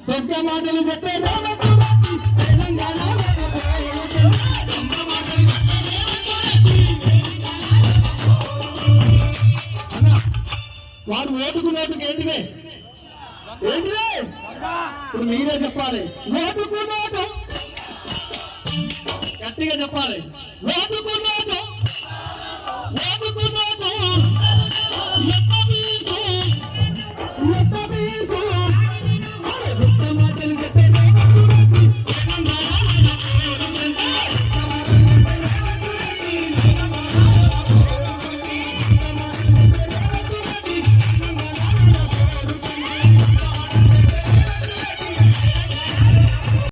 పెద్ద మాటలు చెప్పే తెలంగాణ వాడు ఓటుకు నోటుకు ఏంటిదే ఏంటిదే ఇప్పుడు మీరే చెప్పాలి. ఓటుకు నోటు గట్టిగా చెప్పాలి. ఓటుకు నోటు